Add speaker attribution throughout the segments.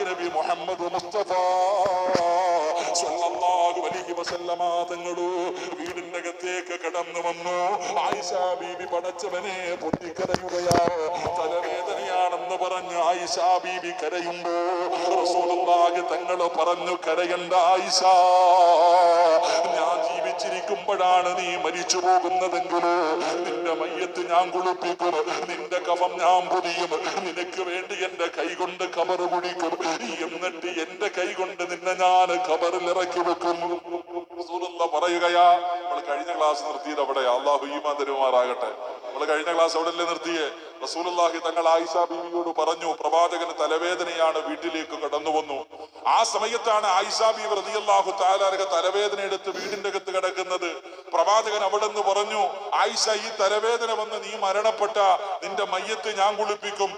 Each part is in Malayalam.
Speaker 1: നബി മുഹമ്മദ് മുസ്തഫ സ്വല്ലല്ലാഹു അലൈഹി വസല്ലമ തങ്ങളു വീടിന്റെ അകത്തേക്ക് കടന്നു വന്നു. ആയിഷ ബീബി പടച്ചവനെ പൊട്ടിക്കരയുകയാ. തലവേദനയാണെന്ന് പറഞ്ഞ് ആയിഷ ബീബി കരയുമ്പോ റസൂലുള്ളാഹി തങ്ങൾ പറഞ്ഞു, കരയണ്ട ആയിഷ, ഞാൻ ജീവിച്ചിരിക്കുമ്പോഴാണ് നീ മരിച്ചു പോകുന്നതെങ്കിലോ നിന്റെ മയ്യത്ത് ഞാൻ കുളിപ്പിക്കും, നിന്റെ കഫം ഞാൻ പൊതിയും, നിനക്ക് വേണ്ടി എന്റെ കൈ കൊണ്ട് കബറ് കുടിക്കും, എന്നിട്ട് എന്റെ കൈ കൊണ്ട് നിന്നെ ഞാൻ കബറിൽ ഇറക്കി വെക്കും. റസൂലുള്ളാഹി പറയുകയാ. നമ്മൾ കഴിഞ്ഞ ക്ലാസ് നിർത്തിയത് അവിടെ. അള്ളാഹു ഈമാൻ തരുമാറാകട്ടെ. നമ്മൾ കഴിഞ്ഞ ക്ലാസ് അവിടെ അല്ലേ നിർത്തിയേ? റസൂലുള്ളാഹി തങ്ങൾ ആയിഷ ബീവിയോട് പറഞ്ഞു, പ്രവാചകന് തലവേദനയാണ്, വീട്ടിലേക്ക് കടന്നു വന്നു. ആ സമയത്താണ് ആയിഷ ബീവി റളിയല്ലാഹു തആല അൻഹ തലവേദന എടുത്ത് വീടിന്റെ അകത്ത് കിടക്കുന്നത്. പ്രവാചകൻ അവിടെ നിന്ന് പറഞ്ഞു, ആയിഷ, ഈ തലവേദന വന്ന് നീ മരണപ്പെട്ട നിന്റെ മയ്യത്ത് ഞാൻ കുളിപ്പിക്കും,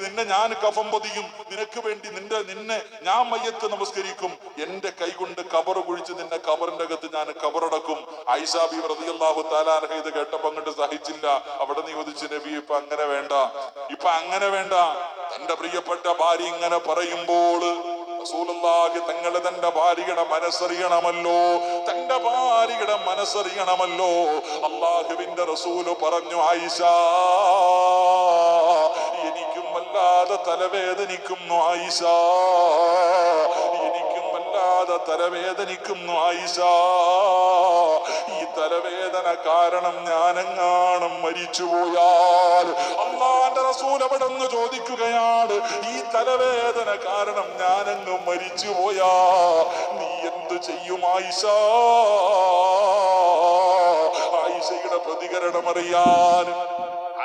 Speaker 1: നിന്നെ ഞാൻ കഫം പൊതിയും, നിനക്ക് വേണ്ടി നിന്നെ ഞാൻ മയ്യത്ത് നമസ്കരിക്കും, എന്റെ കൈ കൊണ്ട് കബറ് കുഴിച്ച് നിന്നെ കബറിന്റെ അകത്ത് ഞാൻ കബറടക്കും. ആയിഷ ബീവി റളിയല്ലാഹു തആല അൻഹ ഇത് കേട്ടപ്പോൾ അങ്ങോട്ട് സഹിച്ചില്ല. അവിടെ നീ ചോദിച്ചു, നബി ഇപ്പൊ അങ്ങനെ വേണ്ട, ഇപ്പൊ അങ്ങനെ വേണ്ട. തന്റെ പ്രിയപ്പെട്ട ഭാര്യ ഇങ്ങനെ പറയുമ്പോൾ റസൂലുള്ളാഹി തങ്ങൾ തന്റെ ഭാര്യയുടെ മനസ്സറിയണമല്ലോ, തന്റെ ഭാര്യയുടെ മനസ്സറിയണമല്ലോ. അള്ളാഹുവിന്റെ റസൂല് പറഞ്ഞു, ആയിഷ, എനിക്കും വല്ലാതെ തലവേദനിക്കുന്നു ആയിഷ, എനിക്കും വല്ലാതെ തലവേദനിക്കുന്നു ആയിഷ. ഈ തലവേദന കാരണം ഞാനെങ്ങാനും മരിച്ചുപോയാൽ, അള്ളാന്റെ റസൂൽ അവിടെ നിന്ന് ചോദിക്കുകയാണ്, ഈ തലവേദന കാരണം ഞാനങ്ങ് മരിച്ചുപോയാ നീ എന്തു ചെയ്യും ആയിഷ? ആയിഷയുടെ പ്രതികരണം അറിയാൻ,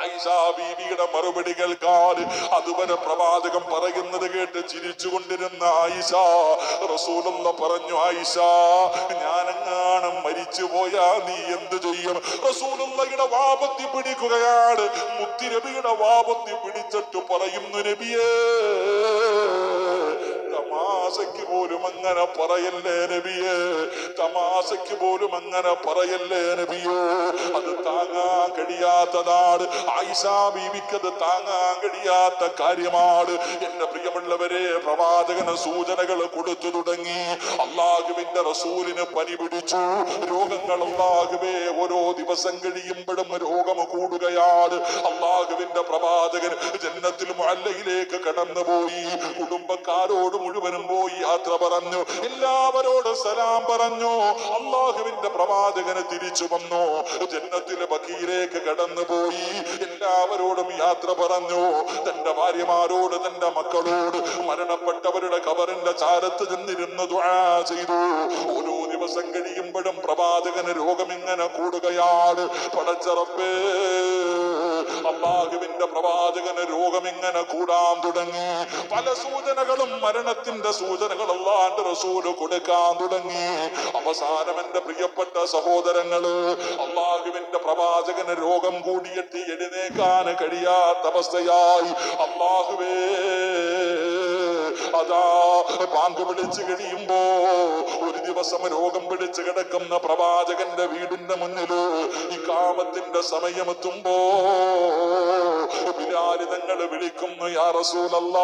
Speaker 1: ആയിഷ ബീവിയുടെ മറുപടി കേൾക്കാൻ അതുവരെ പ്രവാചകൻ പറയുന്നത് കേട്ട് ചിരിച്ചുകൊണ്ടിരുന്ന ആയിഷ റസൂലുള്ളാഹി പറഞ്ഞു, ആയിഷ, ഞാനെങ്ങാനും മരിച്ചു പോയാ നീ എന്ത് ചെയ്യും? റസൂലുള്ളാഹിയുടെ വാപത്തി പിടിക്കുകയാണ്. മുത്തുനബിയുടെ വാപത്തി പിടിച്ചിട്ട് പറയുന്നു, നബിയേ, തമാശയ്ക്ക് പോലും അങ്ങനെ പറയല്ലേ നബിയേ, തമാശയ്ക്ക് പോലും അങ്ങനെ പറയല്ലേ നബിയേ, അത് താങ്ങാൻ കഴിയാത്തതാണ്. ആയിഷ ബീവിക്കത് താങ്ങാൻ കഴിയാത്ത കാര്യമാണ്. എന്റെ പ്രിയമുള്ളവരെ, പ്രവാചകന് സൂചനകൾ കൊടുത്തു തുടങ്ങി. അള്ളാഹുവിന്റെ റസൂലിന് പനി പിടിച്ചു. രോഗങ്ങൾ അള്ളാഹുവേ ഓരോ ദിവസം കഴിയുമ്പോഴും രോഗം കൂടുകയാണ്. അള്ളാഹുവിന്റെ പ്രവാചകൻ ജന്നത്തുൽ മുഅല്ലയിലേക്ക് കടന്നുപോയി. കുടുംബക്കാരോട് മുഴുവനും പോയി യാത്ര പറഞ്ഞു. എല്ലാവരോടും സലാം പറഞ്ഞു. അള്ളാഹുവിന്റെ പ്രവാചകന് തിരിച്ചു വന്നു. ജന്നത്തുൽ ബഖീലേക്ക് കടന്നുപോയി. എല്ലാവരോടും യാത്ര പറഞ്ഞു. തന്റെ ഭാര്യമാരോട്, തന്റെ മക്കളോട്, മരണപ്പെട്ടവരുടെ ഖബറിന്റെ ചാരത്ത് ചെന്നിരുന്ന് ദുആ ചെയ്തു. ഓരോ ദിവസം കഴിയുമ്പോഴും പ്രവാചകന് രോഗം ഇങ്ങനെ കൂടുകയാണ്. പടച്ച റബ്ബേ, അള്ളാഹുവിന്റെ പ്രവാചകന് രോഗം ഇങ്ങനെ കൂടാൻ തുടങ്ങി. പല സൂചനകളും, മരണത്തിന്റെ സൂചനകൾ അല്ലാഹുവിന്റെ റസൂല് കൊടുക്കാൻ തുടങ്ങി. അവസാനം എന്റെ പ്രിയപ്പെട്ട സഹോദരങ്ങള്, അള്ളാഹുവിന്റെ പ്രവാചകന് രോഗം കൂടിയിട്ട് എഴുന്നേക്കാൻ കഴിയാത്ത അവസ്ഥയായി. അള്ളാഹുവേ, അതാ ബാങ്ക് വിളിച്ചു കഴിയുമ്പോ ഒരു ദിവസം രോഗം പിടിച്ചു കിടക്കുന്ന പ്രവാചകന്റെ വീടിന്റെ മുന്നില് ഇഖാമത്തിന്റെ സമയമെത്തുമ്പോ ബിലാൽ തങ്ങൾ വിളിക്കുന്നു, യാ റസൂലല്ലാഹ്,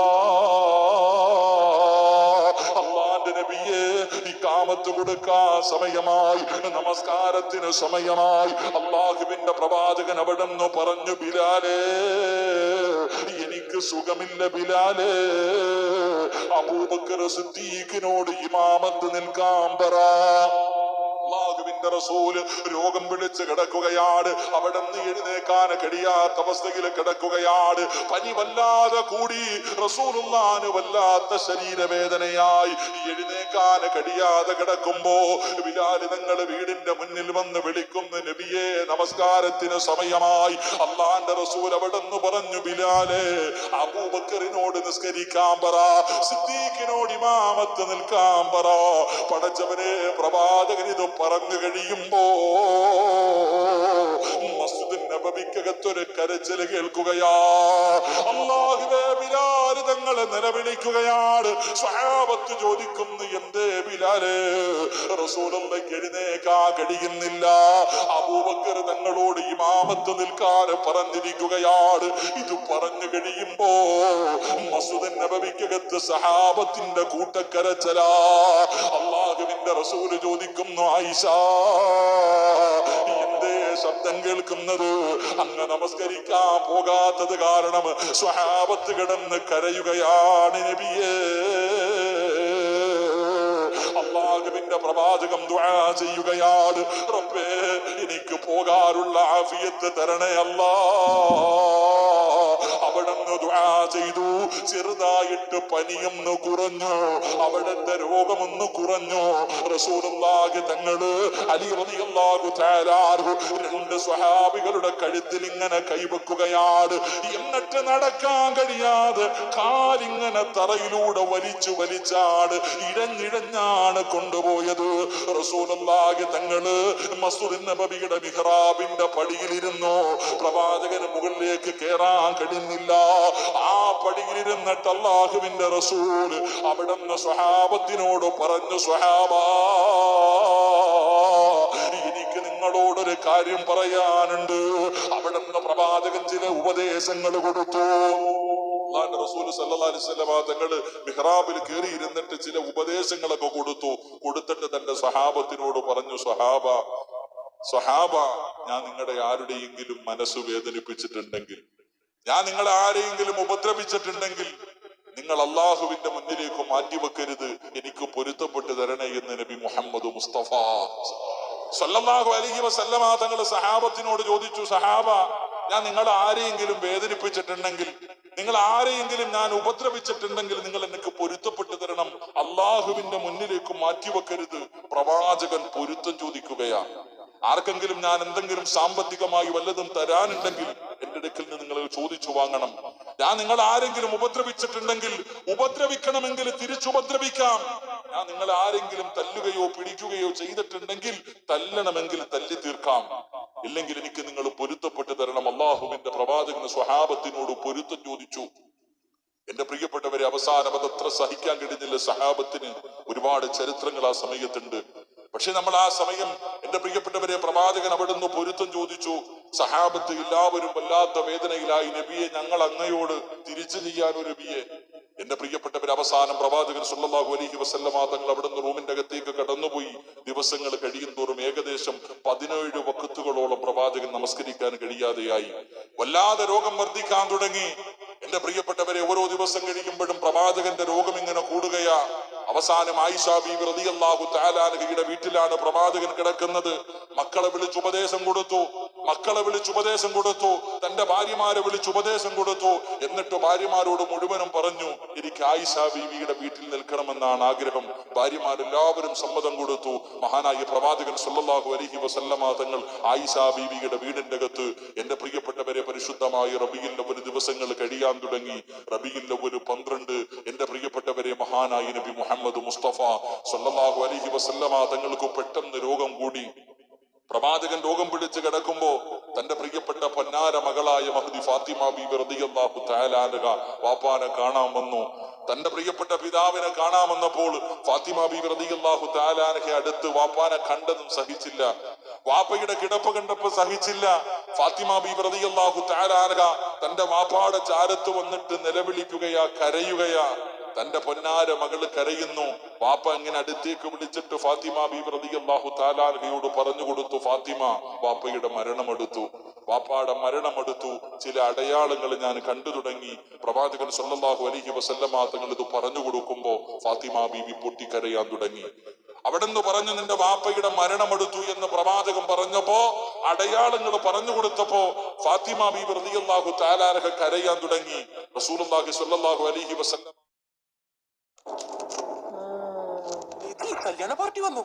Speaker 1: അല്ലാഹുവിന്റെ നബിയേ, ഇഖാമത്ത് കൊടുക്കാൻ സമയമായി, നമസ്കാരത്തിന് സമയമായി. അള്ളാഹുവിന്റെ പ്രവാചകൻ അവിടെ നിന്ന് പറഞ്ഞു, ബിലാലേ, എനിക്ക് സുഖമില്ല ബിലാലേ, അബൂബക്കർ സിദ്ദീഖിനോട് ഇമാമത്ത് നിൽക്കാൻ പറ. അല്ലാഹുവിന്റെ റസൂല് രോഗം പിടിച്ച് കിടക്കുകയാണ്. അവിടെ നിന്ന് എഴുന്നേക്കാൻ കഴിയാത്ത അവസ്ഥയിൽ കിടക്കുകയാണ്. പനി വല്ലാതെ കൂടി. റസൂലുള്ളാഹിന് വല്ലാത്ത ശരീരവേദനയായി. എഴുന്നേക്കാൻ കഴിയാതെ കിടക്കുമ്പോ ബിലാൽ തങ്ങൾ വീടിന്റെ മുന്നിൽ വന്ന് വിളിക്കുന്നു, നബിയേ, നമസ്കാരത്തിന് സമയമായി. അല്ലാഹുവിന്റെ റസൂൽ അവിടെ നിന്ന് പറഞ്ഞു, ബിലാലേ, അബൂബക്കറിനോട് നിസ്കരിക്കാൻ പറ, സിദ്ദീഖിനോട് ഇമാമത്ത് നിൽക്കാൻ പറ. പടച്ചവനെ, പ്രവാചകൻ ഇത് പറഞ്ഞു കഴിയുമ്പോ മസ്ജിദ് നബവിക്കകത്തൊരു കരച്ചിൽ കേൾക്കുകയാ. അല്ലാഹുവേ, ബിലാൽ തങ്ങളെ നിലവിളിക്കുകയാണ്. സ്വഹാബത്ത് ചോദിക്കുന്നു, എന്തേ ബിലാലേ, റസൂലുള്ളാഹിക്ക് എഴുന്നേൽക്കാൻ കഴിയുന്നില്ല? അബൂബക്കർ തങ്ങളോട് ഇമാമത്ത് നിൽക്കാൻ പറഞ്ഞിരിക്കുകയാണ്. ഇത് പറഞ്ഞു കഴിയുമ്പോ മസ്ജിദ് നബവിക്കകത്ത് സഹാബത്തിന്റെ കൂട്ടക്കരച്ചലാ. അല്ലാഹുവിന്റെ റസൂല് ചോദിക്കുന്നു, ആയിഷ എന്തേ ശബ്ദം കേൾക്കുന്നത്? അങ്ങ് നമസ്കരിക്കാൻ പോകാത്തത് കാരണം സ്വഹാബത്ത് കിടന്ന് കരയുകയാണ് നബിയേ. അല്ലാഹുവിന്റെ പ്രവാചകം ദുആ ചെയ്യുകയാണ്, റബ്ബേ എനിക്ക് പോകാനുള്ള ആഫിയത്ത് തരണേ അല്ലാ. അവിടുന്ന് ദുആ ചെയ്തു. ചെറുതായിട്ട് പനിയൊന്ന് കുറഞ്ഞു, അവിടുത്തെ രോഗമൊന്ന് കുറഞ്ഞു. റസൂലുള്ളാഹി തങ്ങള് അലി റളിയല്ലാഹു തആല രണ്ട് സ്വഹാബികളുടെ കഴുത്തിൽ ഇങ്ങനെ കൈവെക്കുകയാണ്. എന്നിട്ട് നടക്കാൻ കഴിയാതെ കാലിങ്ങനെ തറയിലൂടെ വലിച്ചാണ് ഇഴഞ്ഞിഴഞ്ഞാണ് കൊണ്ടുപോയത്. റസൂലുള്ളാഹി തങ്ങള് മസ്ജിദ് നബവിയുടെ മിഹ്റാബിന്റെ പടിയിലിരുന്നു. പ്രവാചകന് മുകളിലേക്ക് കേറാൻ കഴിയുന്നില്ല. ആ പടിയിലിരുന്നിട്ട് അല്ലാഹുവിന്റെ റസൂൽ അവിടുന്ന് സ്വഹാബത്തിനോട് പറഞ്ഞു, സ്വഹാബാ, എനിക്ക് നിങ്ങളോടൊരു കാര്യം പറയാനുണ്ട്. അവിടുന്ന് പ്രവാചകൻ ചില ഉപദേശങ്ങൾ കൊടുത്തു. റസൂല് സല്ലല്ലാഹു അലൈഹി വസല്ലം തങ്ങള് മിഹ്റാബിൽ കയറി ഇരുന്നിട്ട് ചില ഉപദേശങ്ങളൊക്കെ കൊടുത്തിട്ട് തന്റെ സ്വഹാബത്തിനോട് പറഞ്ഞു, സ്വഹാബ, ഞാൻ നിങ്ങളുടെ ആരുടെയെങ്കിലും മനസ്സ് വേദനിപ്പിച്ചിട്ടുണ്ടെങ്കിൽ, ഞാൻ നിങ്ങളെ ആരെയെങ്കിലും ഉപദ്രവിച്ചിട്ടുണ്ടെങ്കിൽ നിങ്ങൾ അള്ളാഹുവിന്റെ മുന്നിലേക്ക് മാറ്റിവെക്കരുത്, എനിക്ക് പൊരുത്തപ്പെട്ട് തരണേ എന്ന് നബി മുഹമ്മദ് മുസ്തഫ സല്ലല്ലാഹു അലൈഹി വസല്ലമ തങ്ങൾ സഹാബത്തിനോട് ചോദിച്ചു, സഹാബ, ഞാൻ നിങ്ങളെ ആരെയെങ്കിലും വേദനിപ്പിച്ചിട്ടുണ്ടെങ്കിൽ, നിങ്ങൾ ആരെയെങ്കിലും ഞാൻ ഉപദ്രവിച്ചിട്ടുണ്ടെങ്കിൽ നിങ്ങൾ എനിക്ക് പൊരുത്തപ്പെട്ട് തരണം, അള്ളാഹുവിന്റെ മുന്നിലേക്ക് മാറ്റിവെക്കരുത്. പ്രവാചകൻ പൊരുത്തം ചോദിക്കുകയാണ്. ആർക്കെങ്കിലും ഞാൻ എന്തെങ്കിലും സാമ്പത്തികമായി വല്ലതും തരാനുണ്ടെങ്കിൽ എന്റെ അടുക്കൽ നിന്ന് നിങ്ങൾ ചോദിച്ചു വാങ്ങണം. ഞാൻ നിങ്ങൾ ആരെങ്കിലും ഉപദ്രവിച്ചിട്ടുണ്ടെങ്കിൽ, ഉപദ്രവിക്കണമെങ്കിൽ തിരിച്ചുപദ്രവിക്കാം. ഞാൻ നിങ്ങൾ ആരെങ്കിലും തല്ലുകയോ പിടിക്കുകയോ ചെയ്തിട്ടുണ്ടെങ്കിൽ തല്ലണമെങ്കിൽ തല്ലി തീർക്കാം. ഇല്ലെങ്കിൽ എനിക്ക് നിങ്ങൾ പൊരുത്തപ്പെട്ട് തരണം. അള്ളാഹുവിന്റെ പ്രവാചകന് സ്വഹാബത്തിനോട് പൊരുത്തം ചോദിച്ചു. എന്റെ പ്രിയപ്പെട്ടവരെ, അവസാനം അതത്ര സഹിക്കാൻ കഴിഞ്ഞില്ല സഹാബത്തിന്. ഒരുപാട് ചരിത്രങ്ങൾ ആ സമയത്തുണ്ട്. പക്ഷെ നമ്മൾ ആ സമയം, എന്റെ പ്രിയപ്പെട്ടവരെ, പ്രവാചകൻ അവിടുന്ന് പൊരുത്തം ചോദിച്ചു. സഹാബത്ത് എല്ലാവരും വല്ലാത്ത വേദനയിലായി. നബിയെ, ഞങ്ങൾ അങ്ങയോട് തിരിച്ചു ചെയ്യാൻ ഒരു നബിയെ. എന്റെ പ്രിയപ്പെട്ടവർ, അവസാനം പ്രവാചകൻ സല്ലല്ലാഹു അലൈഹി വസല്ലമ തങ്ങൾ അവിടുന്ന് റൂമിന്റെ അകത്തേക്ക് കടന്നുപോയി. ദിവസങ്ങൾ കഴിയും തോറും ഏകദേശം 17 വഖത്തുകളോളം പ്രവാചകൻ നമസ്കരിക്കാൻ കഴിയാതെയായി. വല്ലാതെ രോഗം വർദ്ധിക്കാൻ തുടങ്ങി. എന്റെ പ്രിയപ്പെട്ടവരെ, ഓരോ ദിവസം കഴിയുമ്പോഴും പ്രവാചകന്റെ രോഗം ഇങ്ങനെ കൂടുകയാ. അവസാനം ആയിഷ ബീവി റളിയല്ലാഹു തആല അൻഹയുടെ വീട്ടിലാണ് പ്രവാചകൻ കിടക്കുന്നത്. മക്കളെ വിളിച്ചുപദേശം കൊടുത്തു, തന്റെ ഭാര്യമാരെ വിളിച്ചുപദേശം കൊടുത്തു. എന്നിട്ട് ഭാര്യമാരോട് മുഴുവനും പറഞ്ഞു, എനിക്ക് ആയിഷ ബീവിയുടെ വീട്ടിൽ നിൽക്കണമെന്നാണ് ആഗ്രഹം. ഭാര്യമാരെല്ലാവരും സമ്മതം കൊടുത്തു. മഹാനായ പ്രവാചകൻ സല്ലല്ലാഹു അലൈഹി വസല്ലമ തങ്ങൾ ആയിഷ ബീവിയുടെ വീടിന്റെ അകത്ത്, എന്റെ പ്രിയപ്പെട്ടവരെ, പരിശുദ്ധമായ റബീഉൽ അവ്വൽ ദിവസങ്ങൾ കഴിയാൻ തുടങ്ങി. റബീഉൽ അവ്വൽ 12, എന്റെ പ്രിയപ്പെട്ടവരെ, മഹാനായ നബി മുഹമ്മദ് മുസ്തഫ സല്ലല്ലാഹു അലൈഹി വസല്ലമ തങ്ങൾക്ക് പെട്ടെന്ന് രോഗം കൂടി. പ്രവാചകൻ രോഗം പിടിച്ച് കിടക്കുമ്പോ തന്റെ പ്രിയപ്പെട്ട പൊന്നാര മകളായ മഹ്ദി ഫാത്തിമ ബീബി റളിയല്ലാഹു തആല അൻഹ വാപ്പാനെ കാണാൻ വന്നു. തന്റെ പ്രിയപ്പെട്ട പിതാവിനെ കാണാൻ വന്നപ്പോൾ ഫാത്തിമ ബീബി റളിയല്ലാഹു തആല അൻഹ അടുത്ത് വാപ്പാനെ കണ്ടതും സഹിച്ചില്ല. വാപ്പയുടെ കിടപ്പ് കണ്ടപ്പോ സഹിച്ചില്ല. ഫാത്തിമ ബീബി റളിയല്ലാഹു തആല അൻഹ തന്റെ വാപ്പാടെ ചാരത്ത് വന്നിട്ട് നിലവിളിക്കുകയാ, കരയുകയാ. തന്റെ പൊന്നാര മകള് കരയുന്നു. വാപ്പ ഇങ്ങനെ അടുത്തേക്ക് വിളിച്ചിട്ട് ഫാത്തിമ ബീബി റളിയല്ലാഹു തആല അൻഹയോട് പറഞ്ഞു കൊടുത്തു, ഫാത്തിമ, വാപ്പയുടെ വാപ്പാടെ മരണമെടുത്തു. ചില അടയാളങ്ങൾ ഞാൻ കണ്ടു തുടങ്ങി. പ്രവാചകൻ സല്ലല്ലാഹു അലൈഹി വസല്ലമ തങ്ങൾ ഇത് പറഞ്ഞു കൊടുക്കുമ്പോ ഫാത്തിമ ബീബി പൊട്ടിക്കരയാൻ തുടങ്ങി. അവിടെന്ന് പറഞ്ഞു, നിന്റെ വാപ്പയുടെ മരണമെടുത്തു എന്ന് പ്രവാചകൻ പറഞ്ഞപ്പോ, അടയാളങ്ങൾ പറഞ്ഞു കൊടുത്തപ്പോ ഫാത്തിമ ബീബി റളിയല്ലാഹു തആല അൻഹ കരയാൻ തുടങ്ങി. റസൂലുള്ളാഹി സ്വല്ലല്ലാഹു അലൈഹി വസല്ലം
Speaker 2: കല്യാണ പാർട്ടി വന്നു.